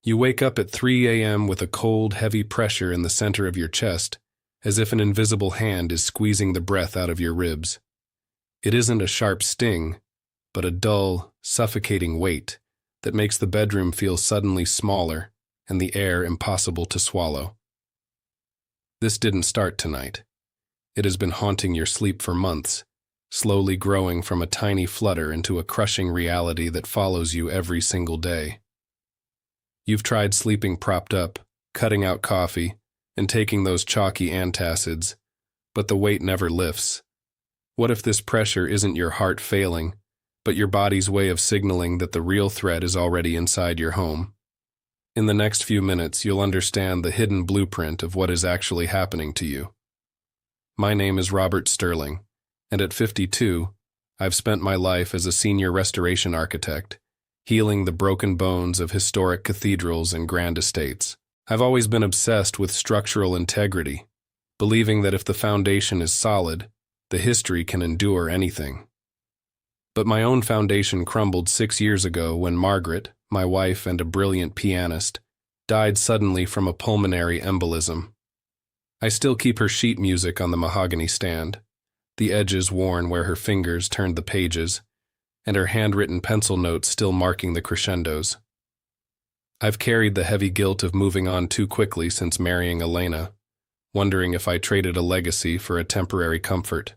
You wake up at 3 a.m. with a cold, heavy pressure in the center of your chest, as if an invisible hand is squeezing the breath out of your ribs. It isn't a sharp sting, but a dull, suffocating weight that makes the bedroom feel suddenly smaller and the air impossible to swallow. This didn't start tonight. It has been haunting your sleep for months, slowly growing from a tiny flutter into a crushing reality that follows you every single day. You've tried sleeping propped up, cutting out coffee, and taking those chalky antacids, but the weight never lifts. What if this pressure isn't your heart failing, but your body's way of signaling that the real threat is already inside your home? In the next few minutes, you'll understand the hidden blueprint of what is actually happening to you. My name is Robert Sterling, and at 52, I've spent my life as a senior restoration architect, healing the broken bones of historic cathedrals and grand estates. I've always been obsessed with structural integrity, believing that if the foundation is solid, the history can endure anything. But my own foundation crumbled 6 years ago when Margaret, my wife and a brilliant pianist, died suddenly from a pulmonary embolism. I still keep her sheet music on the mahogany stand, the edges worn where her fingers turned the pages, and her handwritten pencil notes still marking the crescendos. I've carried the heavy guilt of moving on too quickly since marrying Elena, wondering if I traded a legacy for a temporary comfort.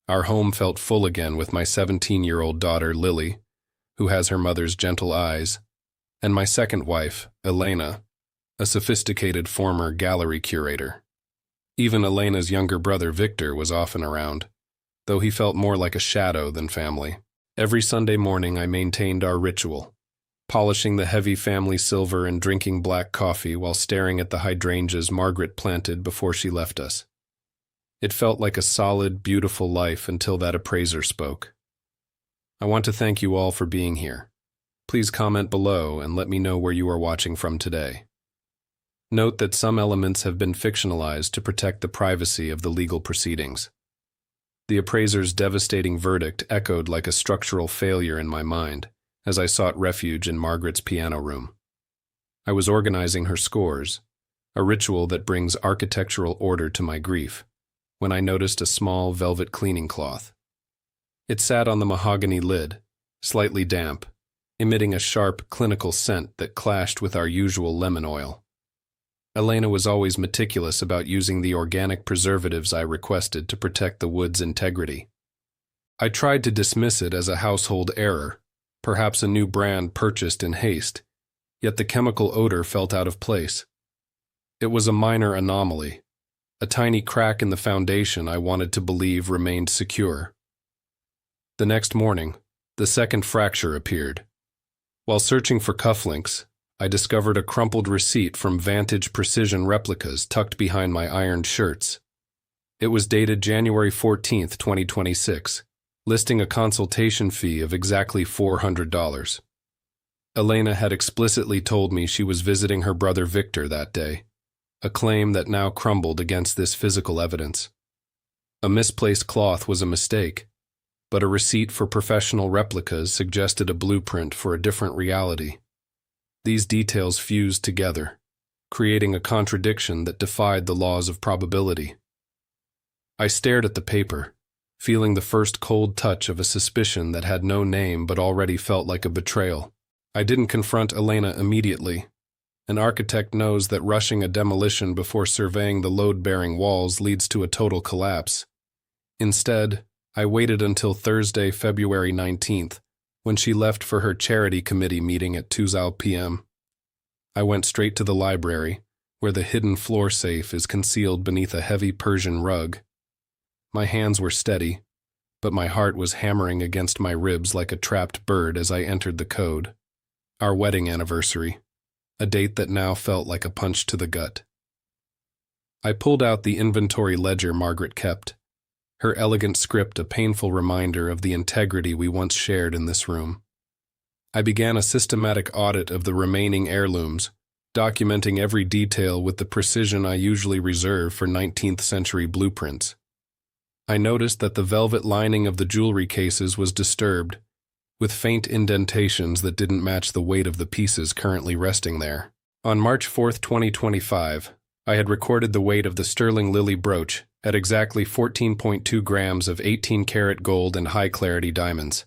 Our home felt full again with my 17-year-old daughter, Lily, who has her mother's gentle eyes, and my second wife, Elena, a sophisticated former gallery curator. Even Elena's younger brother, Victor, was often around, though he felt more like a shadow than family. Every Sunday morning I maintained our ritual, polishing the heavy family silver and drinking black coffee while staring at the hydrangeas Margaret planted before she left us. It felt like a solid, beautiful life until that appraiser spoke. I want to thank you all for being here. Please comment below and let me know where you are watching from today. Note that some elements have been fictionalized to protect the privacy of the legal proceedings. The appraiser's devastating verdict echoed like a structural failure in my mind as I sought refuge in Margaret's piano room. I was organizing her scores, a ritual that brings architectural order to my grief, when I noticed a small velvet cleaning cloth. It sat on the mahogany lid, slightly damp, emitting a sharp, clinical scent that clashed with our usual lemon oil. Elena was always meticulous about using the organic preservatives I requested to protect the wood's integrity. I tried to dismiss it as a household error, perhaps a new brand purchased in haste, yet the chemical odor felt out of place. It was a minor anomaly, a tiny crack in the foundation I wanted to believe remained secure. The next morning, the second fracture appeared. While searching for cufflinks, I discovered a crumpled receipt from Vantage Precision Replicas tucked behind my ironed shirts. It was dated January 14, 2026, listing a consultation fee of exactly $400. Elena had explicitly told me she was visiting her brother Victor that day, a claim that now crumbled against this physical evidence. A misplaced cloth was a mistake, but a receipt for professional replicas suggested a blueprint for a different reality. These details fused together, creating a contradiction that defied the laws of probability. I stared at the paper, feeling the first cold touch of a suspicion that had no name but already felt like a betrayal. I didn't confront Elena immediately. An architect knows that rushing a demolition before surveying the load-bearing walls leads to a total collapse. Instead, I waited until Thursday, February 19th, when she left for her charity committee meeting at 2 p.m. I went straight to the library, where the hidden floor safe is concealed beneath a heavy Persian rug. My hands were steady, but my heart was hammering against my ribs like a trapped bird as I entered the code. Our wedding anniversary, a date that now felt like a punch to the gut. I pulled out the inventory ledger Margaret kept, her elegant script a painful reminder of the integrity we once shared in this room. I began a systematic audit of the remaining heirlooms, documenting every detail with the precision I usually reserve for 19th century blueprints. I noticed that the velvet lining of the jewelry cases was disturbed, with faint indentations that didn't match the weight of the pieces currently resting there. On March 4, 2025, I had recorded the weight of the sterling lily brooch at exactly 14.2 grams of 18-karat gold and high-clarity diamonds.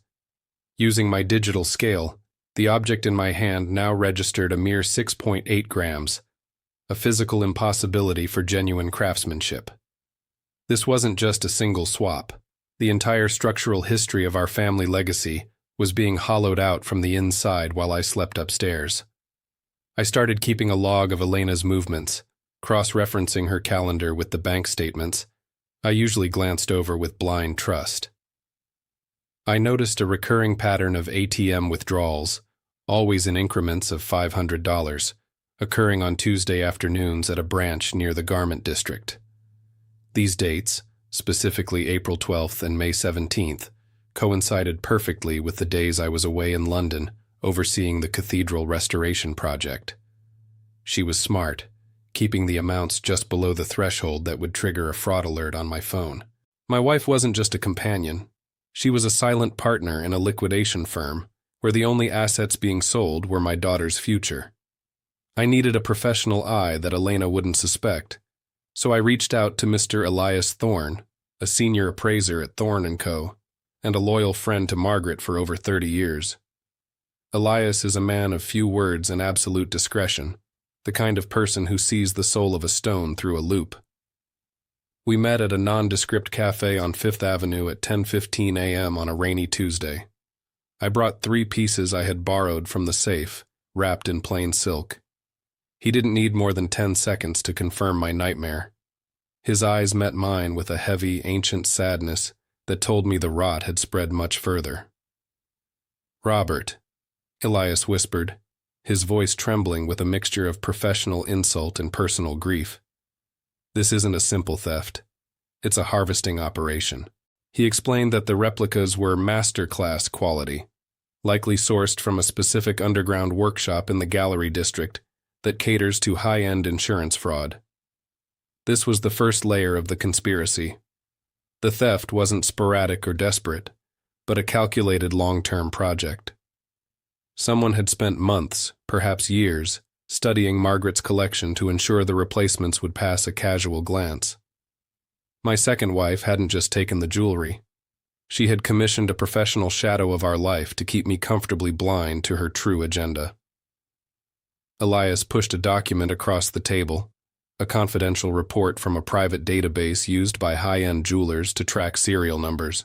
Using my digital scale, the object in my hand now registered a mere 6.8 grams, a physical impossibility for genuine craftsmanship. This wasn't just a single swap. The entire structural history of our family legacy was being hollowed out from the inside while I slept upstairs. I started keeping a log of Elena's movements, cross-referencing her calendar with the bank statements I usually glanced over with blind trust. I noticed a recurring pattern of ATM withdrawals, always in increments of $500, occurring on Tuesday afternoons at a branch near the garment district. These dates, specifically April 12th and May 17th, coincided perfectly with the days I was away in London overseeing the cathedral restoration project. She was smart, keeping the amounts just below the threshold that would trigger a fraud alert on my phone. My wife wasn't just a companion. She was a silent partner in a liquidation firm where the only assets being sold were my daughter's future. I needed a professional eye that Elena wouldn't suspect, so I reached out to Mr. Elias Thorne, a senior appraiser at Thorne & Co., and a loyal friend to Margaret for over 30 years. Elias is a man of few words and absolute discretion, the kind of person who sees the soul of a stone through a loop. We met at a nondescript cafe on Fifth Avenue at 10:15 a.m. on a rainy Tuesday. I brought 3 pieces I had borrowed from the safe, wrapped in plain silk. He didn't need more than 10 seconds to confirm my nightmare. His eyes met mine with a heavy, ancient sadness that told me the rot had spread much further. "Robert," Elias whispered, his voice trembling with a mixture of professional insult and personal grief. "This isn't a simple theft. It's a harvesting operation." He explained that the replicas were master-class quality, likely sourced from a specific underground workshop in the Gallery District that caters to high-end insurance fraud. This was the first layer of the conspiracy. The theft wasn't sporadic or desperate, but a calculated long-term project. Someone had spent months, perhaps years, studying Margaret's collection to ensure the replacements would pass a casual glance. My second wife hadn't just taken the jewelry. She had commissioned a professional shadow of our life to keep me comfortably blind to her true agenda. Elias pushed a document across the table, a confidential report from a private database used by high-end jewelers to track serial numbers.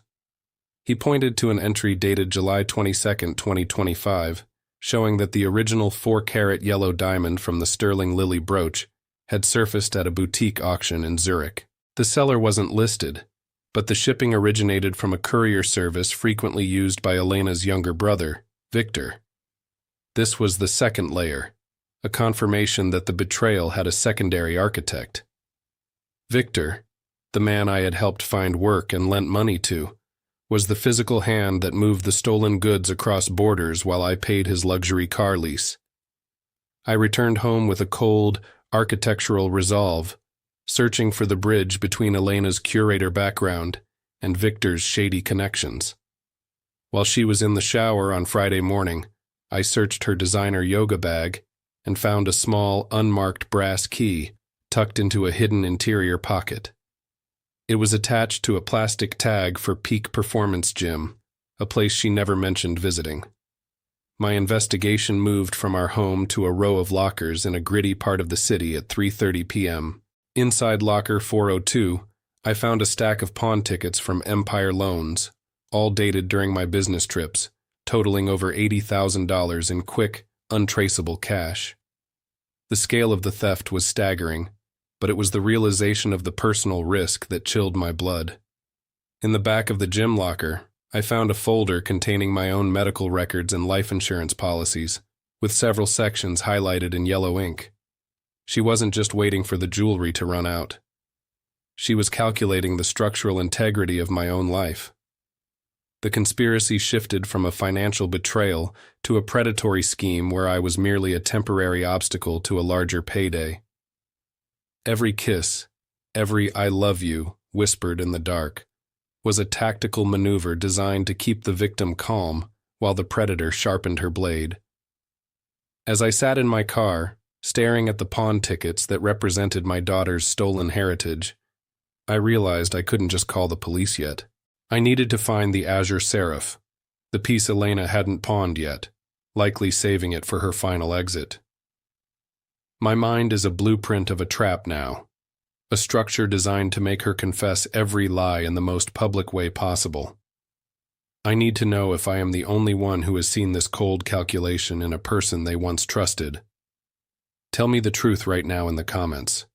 He pointed to an entry dated July 22, 2025, showing that the original 4-carat yellow diamond from the sterling lily brooch had surfaced at a boutique auction in Zurich. The seller wasn't listed, but the shipping originated from a courier service frequently used by Elena's younger brother, Victor. This was the second layer, a confirmation that the betrayal had a secondary architect. Victor, the man I had helped find work and lent money to, was the physical hand that moved the stolen goods across borders while I paid his luxury car lease. I returned home with a cold, architectural resolve, searching for the bridge between Elena's curator background and Victor's shady connections. While she was in the shower on Friday morning, I searched her designer yoga bag and found a small, unmarked brass key tucked into a hidden interior pocket. It was attached to a plastic tag for Peak Performance Gym, a place she never mentioned visiting. My investigation moved from our home to a row of lockers in a gritty part of the city at 3:30 p.m. Inside locker 402, I found a stack of pawn tickets from Empire Loans, all dated during my business trips, totaling over $80,000 in quick, untraceable cash. The scale of the theft was staggering, but it was the realization of the personal risk that chilled my blood. In the back of the gym locker, I found a folder containing my own medical records and life insurance policies, with several sections highlighted in yellow ink. She wasn't just waiting for the jewelry to run out. She was calculating the structural integrity of my own life. The conspiracy shifted from a financial betrayal to a predatory scheme where I was merely a temporary obstacle to a larger payday. Every kiss, every "I love you," whispered in the dark, was a tactical maneuver designed to keep the victim calm while the predator sharpened her blade. As I sat in my car, staring at the pawn tickets that represented my daughter's stolen heritage, I realized I couldn't just call the police yet. I needed to find the Azure Seraph, the piece Elena hadn't pawned yet, likely saving it for her final exit. My mind is a blueprint of a trap now, a structure designed to make her confess every lie in the most public way possible. I need to know if I am the only one who has seen this cold calculation in a person they once trusted. Tell me the truth right now in the comments.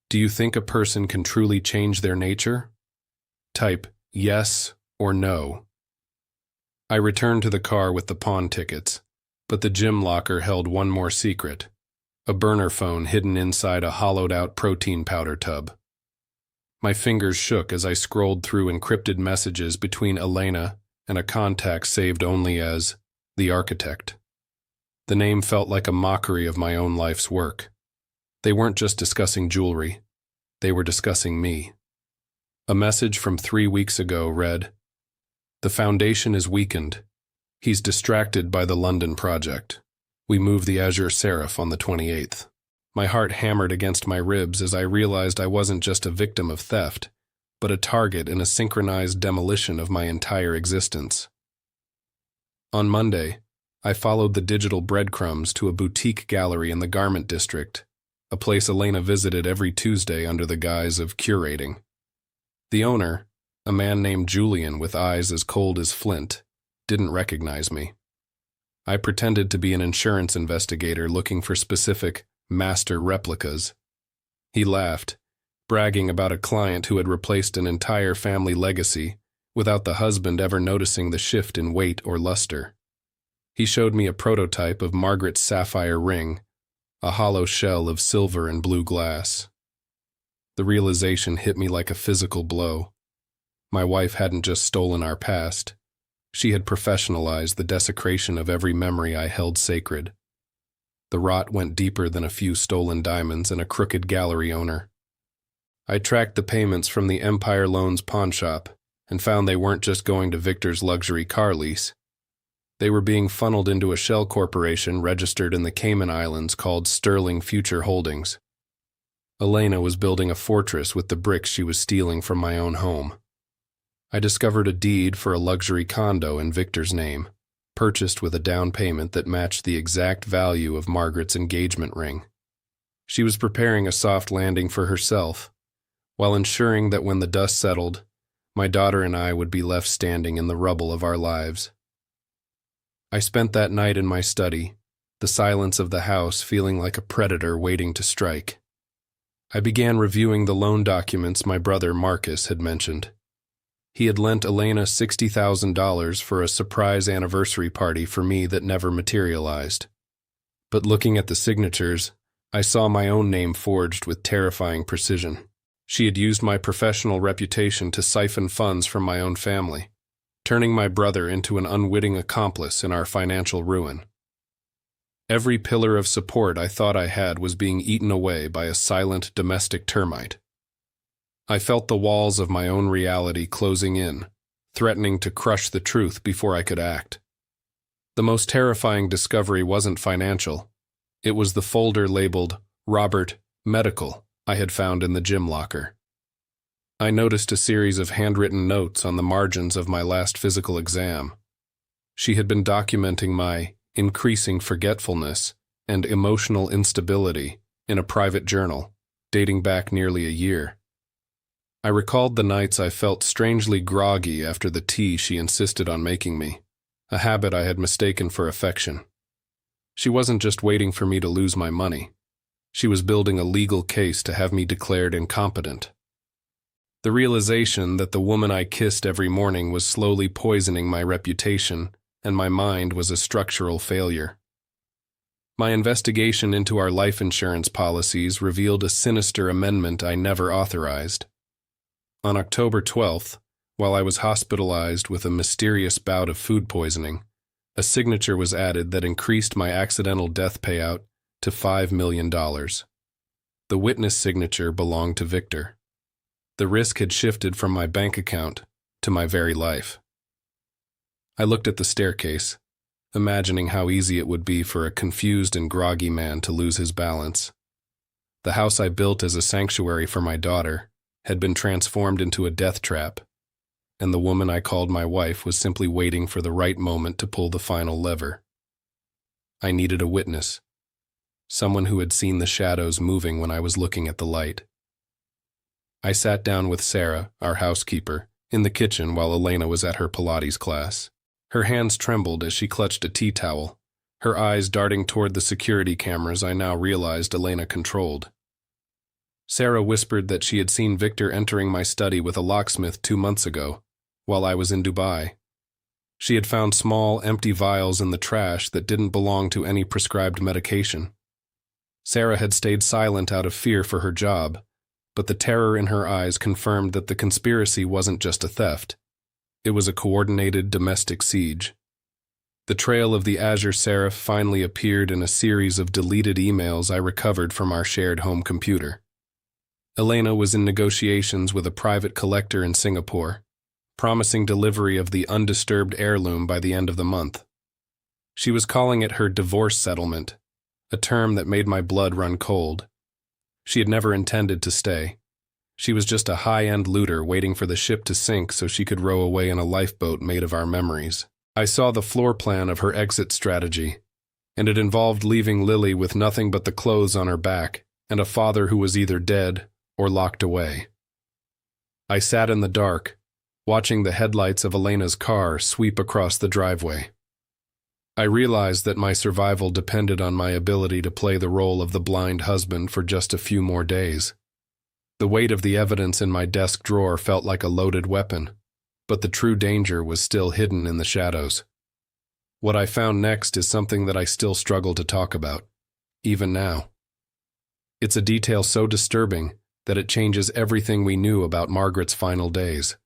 Do you think a person can truly change their nature? Type yes or no. I returned to the car with the pawn tickets, but the gym locker held one more secret: a burner phone hidden inside a hollowed-out protein powder tub. My fingers shook as I scrolled through encrypted messages between Elena and a contact saved only as the architect. The name felt like a mockery of my own life's work. They weren't just discussing jewelry. They were discussing me. A message from 3 weeks ago read, "The foundation is weakened. He's distracted by the London project. We move the Azure Seraph on the 28th. My heart hammered against my ribs as I realized I wasn't just a victim of theft, but a target in a synchronized demolition of my entire existence. On Monday, I followed the digital breadcrumbs to a boutique gallery in the garment district, a place Elena visited every Tuesday under the guise of curating. The owner, a man named Julian with eyes as cold as flint, didn't recognize me. I pretended to be an insurance investigator looking for specific master replicas. He laughed, bragging about a client who had replaced an entire family legacy without the husband ever noticing the shift in weight or luster. He showed me a prototype of Margaret's sapphire ring, a hollow shell of silver and blue glass. The realization hit me like a physical blow. My wife hadn't just stolen our past. She had professionalized the desecration of every memory I held sacred. The rot went deeper than a few stolen diamonds and a crooked gallery owner. I tracked the payments from the Empire Loans pawn shop and found they weren't just going to Victor's luxury car lease. They were being funneled into a shell corporation registered in the Cayman Islands called Sterling Future Holdings. Elena was building a fortress with the bricks she was stealing from my own home. I discovered a deed for a luxury condo in Victor's name, purchased with a down payment that matched the exact value of Margaret's engagement ring. She was preparing a soft landing for herself, while ensuring that when the dust settled, my daughter and I would be left standing in the rubble of our lives. I spent that night in my study, the silence of the house feeling like a predator waiting to strike. I began reviewing the loan documents my brother Marcus had mentioned. He had lent Elena $60,000 for a surprise anniversary party for me that never materialized. But looking at the signatures, I saw my own name forged with terrifying precision. She had used my professional reputation to siphon funds from my own family, turning my brother into an unwitting accomplice in our financial ruin. Every pillar of support I thought I had was being eaten away by a silent domestic termite. I felt the walls of my own reality closing in, threatening to crush the truth before I could act. The most terrifying discovery wasn't financial. It was the folder labeled Robert Medical I had found in the gym locker. I noticed a series of handwritten notes on the margins of my last physical exam. She had been documenting my increasing forgetfulness and emotional instability in a private journal, dating back nearly a year. I recalled the nights I felt strangely groggy after the tea she insisted on making me, a habit I had mistaken for affection. She wasn't just waiting for me to lose my money. She was building a legal case to have me declared incompetent. The realization that the woman I kissed every morning was slowly poisoning my reputation and my mind was a structural failure. My investigation into our life insurance policies revealed a sinister amendment I never authorized. On October 12th, while I was hospitalized with a mysterious bout of food poisoning, a signature was added that increased my accidental death payout to $5 million. The witness signature belonged to Victor. The risk had shifted from my bank account to my very life. I looked at the staircase, imagining how easy it would be for a confused and groggy man to lose his balance. The house I built as a sanctuary for my daughter had been transformed into a death trap, and the woman I called my wife was simply waiting for the right moment to pull the final lever. I needed a witness, someone who had seen the shadows moving when I was looking at the light. I sat down with Sarah, our housekeeper, in the kitchen while Elena was at her Pilates class. Her hands trembled as she clutched a tea towel, her eyes darting toward the security cameras I now realized Elena controlled. Sarah whispered that she had seen Victor entering my study with a locksmith 2 months ago, while I was in Dubai. She had found small, empty vials in the trash that didn't belong to any prescribed medication. Sarah had stayed silent out of fear for her job, but the terror in her eyes confirmed that the conspiracy wasn't just a theft. It was a coordinated domestic siege. The trail of the Azure Seraph finally appeared in a series of deleted emails I recovered from our shared home computer. Elena was in negotiations with a private collector in Singapore, promising delivery of the undisturbed heirloom by the end of the month. She was calling it her divorce settlement, a term that made my blood run cold. She had never intended to stay. She was just a high-end looter waiting for the ship to sink so she could row away in a lifeboat made of our memories. I saw the floor plan of her exit strategy, and it involved leaving Lily with nothing but the clothes on her back and a father who was either dead or locked away. I sat in the dark, watching the headlights of Elena's car sweep across the driveway. I realized that my survival depended on my ability to play the role of the blind husband for just a few more days. The weight of the evidence in my desk drawer felt like a loaded weapon, but the true danger was still hidden in the shadows. What I found next is something that I still struggle to talk about, even now. It's a detail so disturbing that it changes everything we knew about Margaret's final days.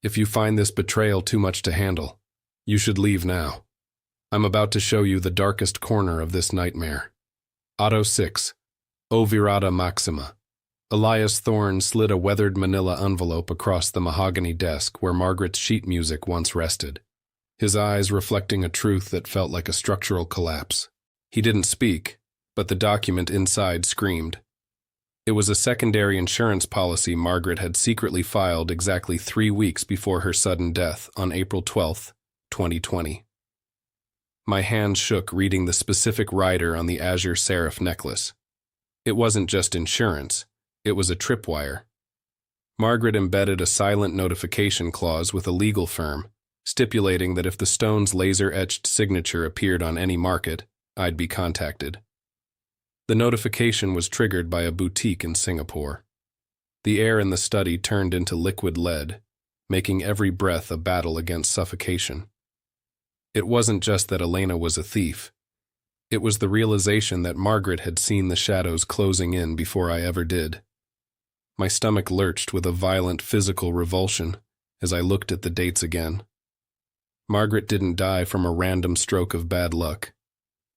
If you find this betrayal too much to handle, you should leave now. I'm about to show you the darkest corner of this nightmare. Auto 6. O Virata Maxima. Elias Thorne slid a weathered manila envelope across the mahogany desk where Margaret's sheet music once rested, his eyes reflecting a truth that felt like a structural collapse. He didn't speak, but the document inside screamed. It was a secondary insurance policy Margaret had secretly filed exactly 3 weeks before her sudden death on April 12, 2020. My hands shook reading the specific rider on the Azure Seraph necklace. It wasn't just insurance, it was a tripwire. Margaret embedded a silent notification clause with a legal firm, stipulating that if the stone's laser-etched signature appeared on any market, I'd be contacted. The notification was triggered by a boutique in Singapore. The air in the study turned into liquid lead, making every breath a battle against suffocation. It wasn't just that Elena was a thief. It was the realization that Margaret had seen the shadows closing in before I ever did. My stomach lurched with a violent physical revulsion as I looked at the dates again. Margaret didn't die from a random stroke of bad luck.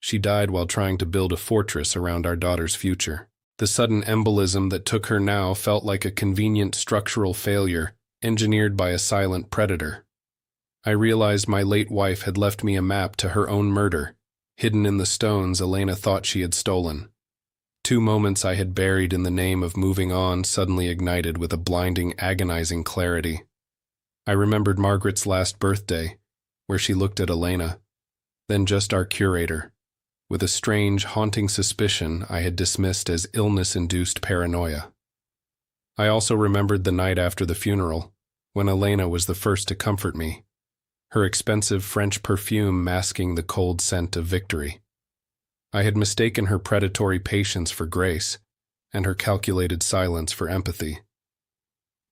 She died while trying to build a fortress around our daughter's future. The sudden embolism that took her now felt like a convenient structural failure engineered by a silent predator. I realized my late wife had left me a map to her own murder, hidden in the stones Elena thought she had stolen. 2 moments I had buried in the name of moving on suddenly ignited with a blinding, agonizing clarity. I remembered Margaret's last birthday, where she looked at Elena, then just our curator, with a strange, haunting suspicion I had dismissed as illness-induced paranoia. I also remembered the night after the funeral, when Elena was the first to comfort me, her expensive French perfume masking the cold scent of victory. I had mistaken her predatory patience for grace, and her calculated silence for empathy.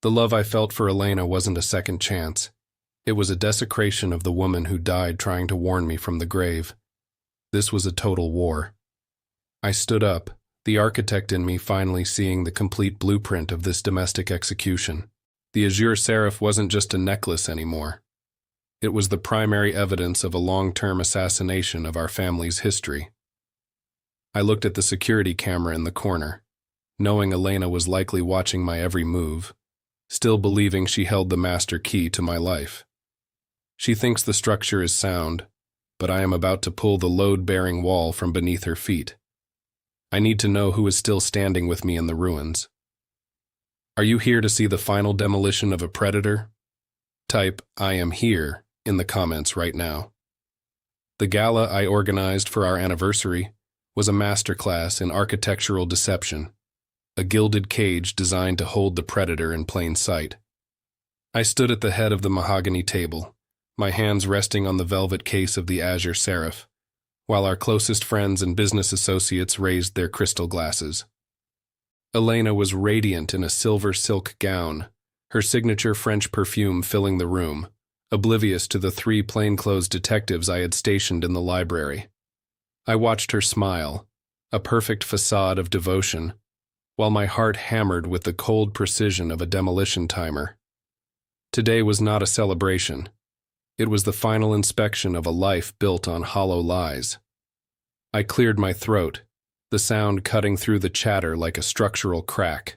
The love I felt for Elena wasn't a second chance. It was a desecration of the woman who died trying to warn me from the grave. This was a total war. I stood up, the architect in me finally seeing the complete blueprint of this domestic execution. The Azure Seraph wasn't just a necklace anymore. It was the primary evidence of a long-term assassination of our family's history. I looked at the security camera in the corner, knowing Elena was likely watching my every move, still believing she held the master key to my life. She thinks the structure is sound, but I am about to pull the load-bearing wall from beneath her feet. I need to know who is still standing with me in the ruins. Are you here to see the final demolition of a predator? Type, "I am here," in the comments right now. The gala I organized for our anniversary was a masterclass in architectural deception, a gilded cage designed to hold the predator in plain sight. I stood at the head of the mahogany table, my hands resting on the velvet case of the azure seraph, while our closest friends and business associates raised their crystal glasses. Elena was radiant in a silver silk gown, her signature French perfume filling the room, oblivious to the 3 plainclothes detectives I had stationed in the library. I watched her smile, a perfect facade of devotion, while my heart hammered with the cold precision of a demolition timer. Today was not a celebration. It was the final inspection of a life built on hollow lies. I cleared my throat, the sound cutting through the chatter like a structural crack.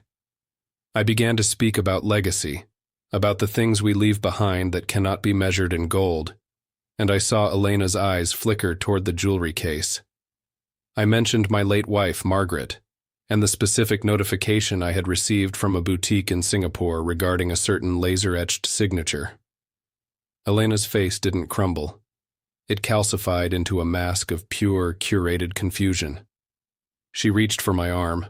I began to speak about legacy, about the things we leave behind that cannot be measured in gold, and I saw Elena's eyes flicker toward the jewelry case. I mentioned my late wife, Margaret, and the specific notification I had received from a boutique in Singapore regarding a certain laser-etched signature. Elena's face didn't crumble. It calcified into a mask of pure, curated confusion. She reached for my arm,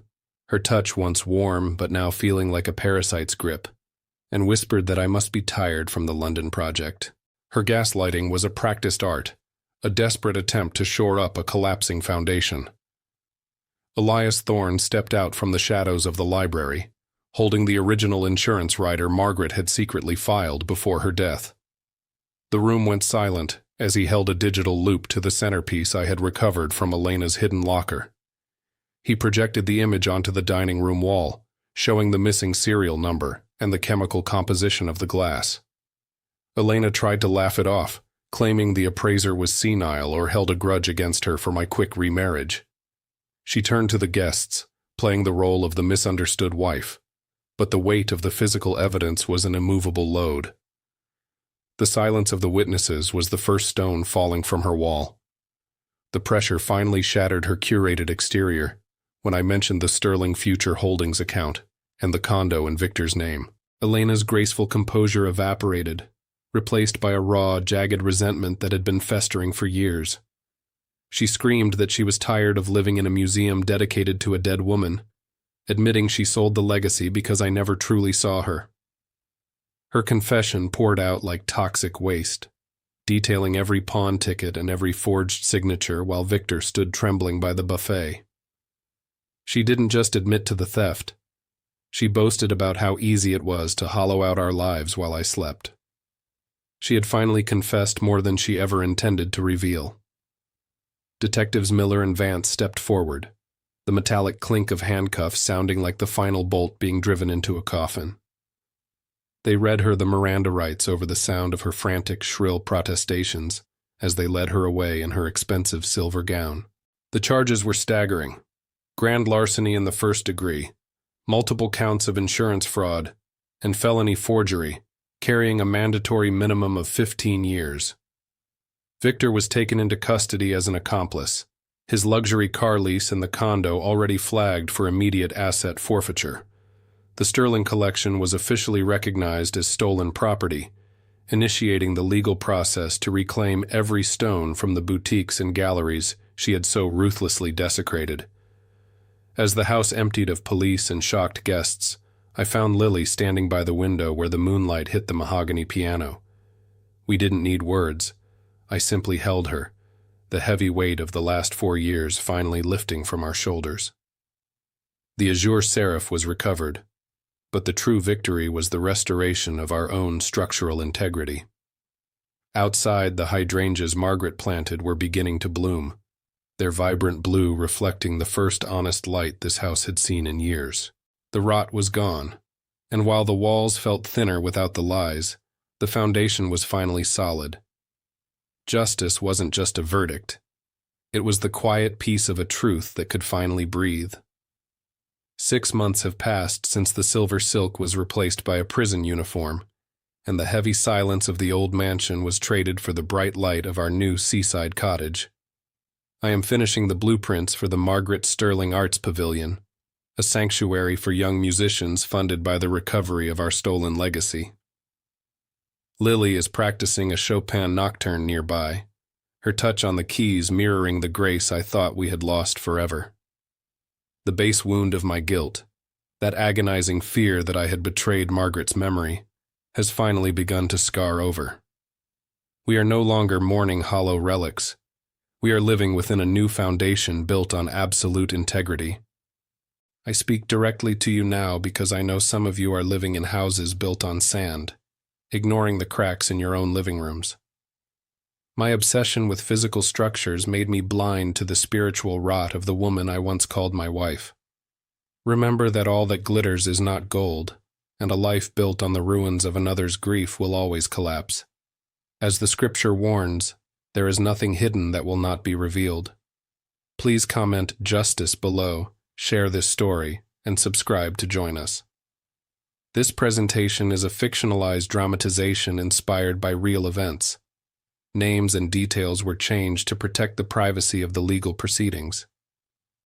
her touch once warm but now feeling like a parasite's grip, and whispered that I must be tired from the London project. Her gaslighting was a practiced art, a desperate attempt to shore up a collapsing foundation. Elias Thorne stepped out from the shadows of the library, holding the original insurance rider Margaret had secretly filed before her death. The room went silent as he held a digital loop to the centerpiece I had recovered from Elena's hidden locker. He projected the image onto the dining room wall, showing the missing serial number and the chemical composition of the glass. Elena tried to laugh it off, claiming the appraiser was senile or held a grudge against her for my quick remarriage. She turned to the guests, playing the role of the misunderstood wife, but the weight of the physical evidence was an immovable load. The silence of the witnesses was the first stone falling from her wall. The pressure finally shattered her curated exterior when I mentioned the Sterling Future Holdings account and the condo in Victor's name. Elena's graceful composure evaporated, replaced by a raw, jagged resentment that had been festering for years. She screamed that she was tired of living in a museum dedicated to a dead woman, admitting she sold the legacy because I never truly saw her. Her confession poured out like toxic waste, detailing every pawn ticket and every forged signature while Victor stood trembling by the buffet. She didn't just admit to the theft. She boasted about how easy it was to hollow out our lives while I slept. She had finally confessed more than she ever intended to reveal. Detectives Miller and Vance stepped forward, the metallic clink of handcuffs sounding like the final bolt being driven into a coffin. They read her the Miranda rights over the sound of her frantic, shrill protestations as they led her away in her expensive silver gown. The charges were staggering. Grand larceny in the first degree, multiple counts of insurance fraud, and felony forgery, carrying a mandatory minimum of 15 years. Victor was taken into custody as an accomplice, his luxury car lease and the condo already flagged for immediate asset forfeiture. The Sterling collection was officially recognized as stolen property, initiating the legal process to reclaim every stone from the boutiques and galleries she had so ruthlessly desecrated. As the house emptied of police and shocked guests, I found Lily standing by the window where the moonlight hit the mahogany piano. We didn't need words. I simply held her, the heavy weight of the last 4 years finally lifting from our shoulders. The azure seraph was recovered, but the true victory was the restoration of our own structural integrity. Outside, the hydrangeas Margaret planted were beginning to bloom, their vibrant blue reflecting the first honest light this house had seen in years. The rot was gone, and while the walls felt thinner without the lies, the foundation was finally solid. Justice wasn't just a verdict. It was the quiet peace of a truth that could finally breathe. 6 months have passed since the silver silk was replaced by a prison uniform, and the heavy silence of the old mansion was traded for the bright light of our new seaside cottage. I am finishing the blueprints for the Margaret Sterling Arts Pavilion, a sanctuary for young musicians funded by the recovery of our stolen legacy. Lily is practicing a Chopin nocturne nearby, her touch on the keys mirroring the grace I thought we had lost forever. The base wound of my guilt, that agonizing fear that I had betrayed Margaret's memory, has finally begun to scar over. We are no longer mourning hollow relics. We are living within a new foundation built on absolute integrity. I speak directly to you now because I know some of you are living in houses built on sand, ignoring the cracks in your own living rooms. My obsession with physical structures made me blind to the spiritual rot of the woman I once called my wife. Remember that all that glitters is not gold, and a life built on the ruins of another's grief will always collapse. As the scripture warns, there is nothing hidden that will not be revealed. Please comment justice below, share this story, and subscribe to join us. This presentation is a fictionalized dramatization inspired by real events. Names and details were changed to protect the privacy of the legal proceedings.